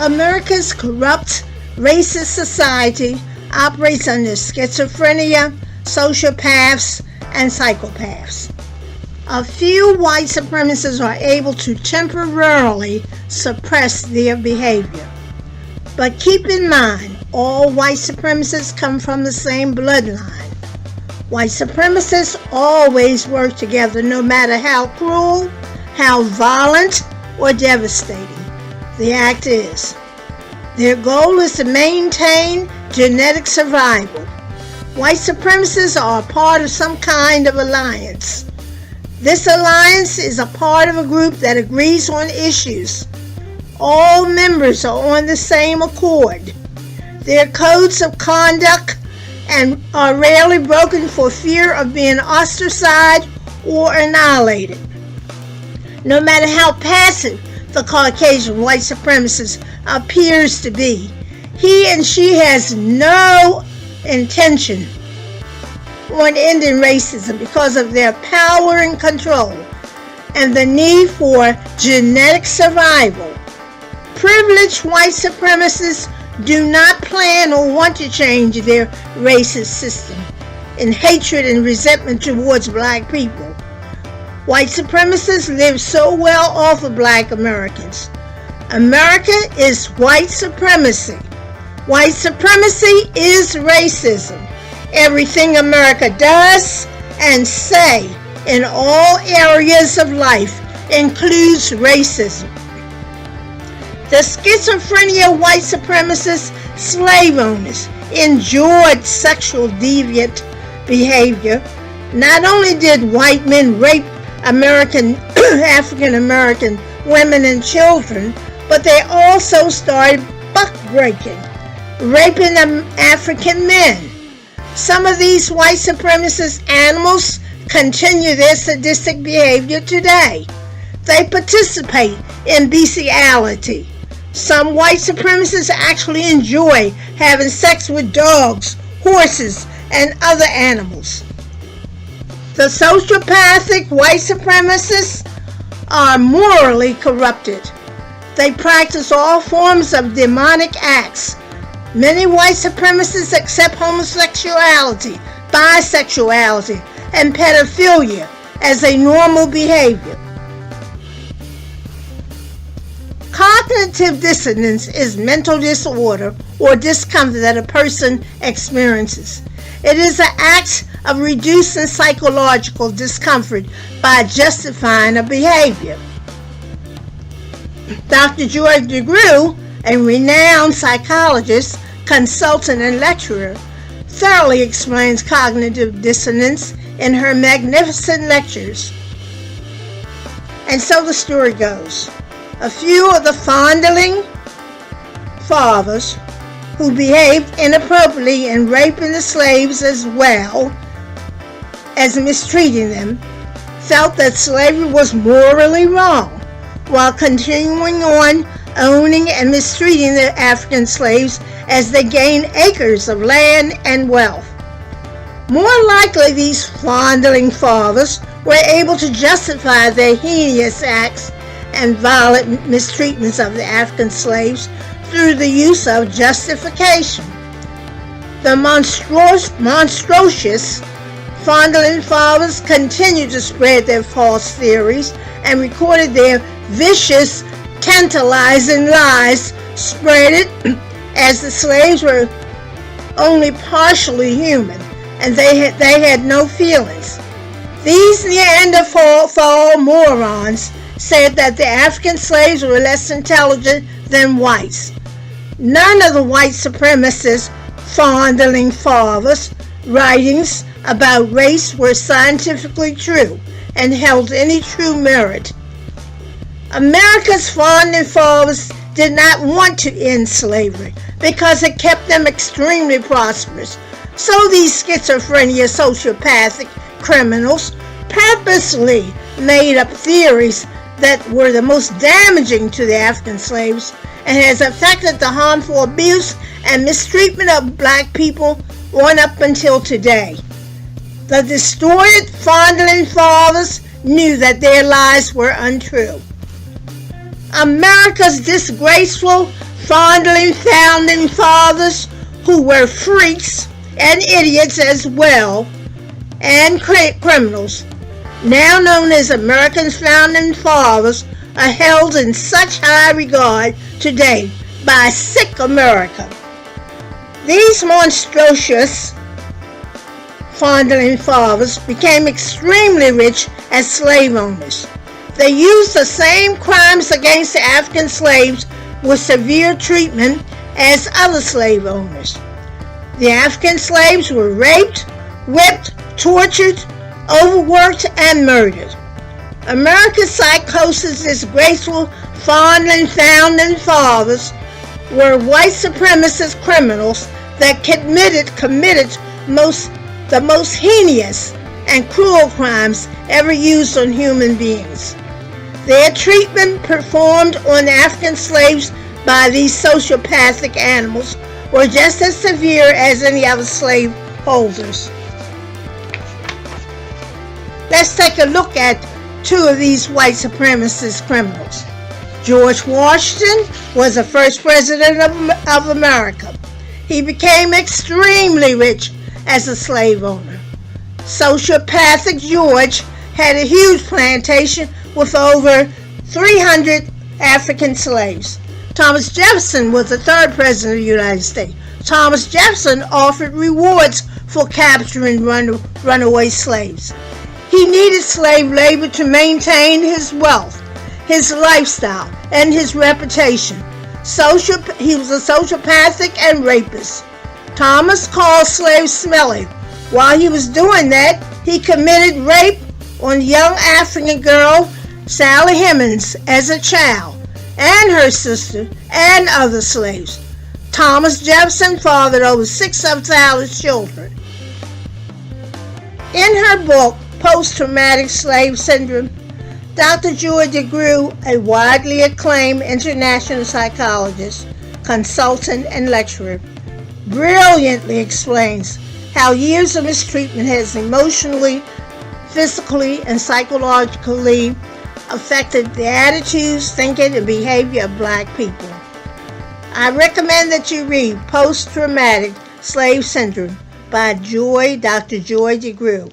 America's corrupt, racist society operates under schizophrenia, sociopaths, and psychopaths. A few white supremacists are able to temporarily suppress their behavior. But keep in mind, all white supremacists come from the same bloodline. White supremacists always work together, no matter how cruel, how violent, or devastating the act is. Their goal is to maintain genetic survival. White supremacists are a part of some kind of alliance. This alliance is a part of a group that agrees on issues. All members are on the same accord. Their codes of conduct and are rarely broken for fear of being ostracized or annihilated. No matter how passive the Caucasian white supremacist appears to be, he and she has no intention on ending racism because of their power and control and the need for genetic survival. Privileged white supremacists do not plan or want to change their racist system in hatred and resentment towards black people. White supremacists live so well off of black Americans. America is white supremacy. White supremacy is racism. Everything America does and say in all areas of life includes racism. The schizophrenia white supremacist slave owners enjoyed sexual deviant behavior. Not only did white men rape African American women and children, but they also started buck breaking, raping African men. Some of these white supremacist animals continue their sadistic behavior today. They participate in bestiality. Some white supremacists actually enjoy having sex with dogs, horses, and other animals. The sociopathic white supremacists are morally corrupted. They practice all forms of demonic acts. Many white supremacists accept homosexuality, bisexuality, and pedophilia as a normal behavior. Cognitive dissonance is mental disorder or discomfort that a person experiences. It is an act of reducing psychological discomfort by justifying a behavior. Dr. George DeGruy, a renowned psychologist, consultant, and lecturer, thoroughly explains cognitive dissonance in her magnificent lectures. And so the story goes. A few of the fondling fathers who behaved inappropriately in raping the slaves as well as mistreating them felt that slavery was morally wrong, while continuing on owning and mistreating the African slaves as they gained acres of land and wealth. More likely, these fondling fathers were able to justify their heinous acts and violent mistreatments of the African slaves through the use of justification. The monstrous fondling fathers continued to spread their false theories and recorded their vicious, tantalizing lies, spread it as the slaves were only partially human and they had no feelings. These Neanderthal morons said that the African slaves were less intelligent than whites. None of the white supremacist fondling fathers' writings about race were scientifically true and held any true merit. America's founding fathers did not want to end slavery because it kept them extremely prosperous. So these schizophrenia sociopathic criminals purposely made up theories that were the most damaging to the African slaves and has affected the harmful abuse and mistreatment of black people on up until today. The distorted fondling fathers knew that their lies were untrue. America's disgraceful fondling founding fathers who were freaks and idiots as well, and criminals, now known as America's founding fathers, are held in such high regard today by sick America. These monstrous founding fathers became extremely rich as slave owners. They used the same crimes against the African slaves with severe treatment as other slave owners. The African slaves were raped, whipped, tortured, overworked, and murdered. America's psychosis disgraceful founding fathers were white supremacist criminals that committed the most heinous and cruel crimes ever used on human beings. Their treatment performed on African slaves by these sociopathic animals were just as severe as any other slave holders. Let's take a look at two of these white supremacist criminals. George Washington was the first president of America. He became extremely rich as a slave owner. Sociopathic George had a huge plantation with over 300 African slaves. Thomas Jefferson was the third president of the United States. Thomas Jefferson offered rewards for capturing runaway slaves. He needed slave labor to maintain his wealth, his lifestyle, and his reputation. He was a sociopathic and rapist. Thomas called slaves smelly. While he was doing that, he committed rape on young African girl Sally Hemings as a child, and her sister, and other slaves. Thomas Jefferson fathered over 6 of Sally's children. In her book, Post-Traumatic Slave Syndrome, Dr. Joy DeGruy, a widely acclaimed international psychologist, consultant, and lecturer, brilliantly explains how years of mistreatment has emotionally, physically, and psychologically affected the attitudes, thinking, and behavior of Black people. I recommend that you read Post-Traumatic Slave Syndrome by Dr. Joy DeGruy.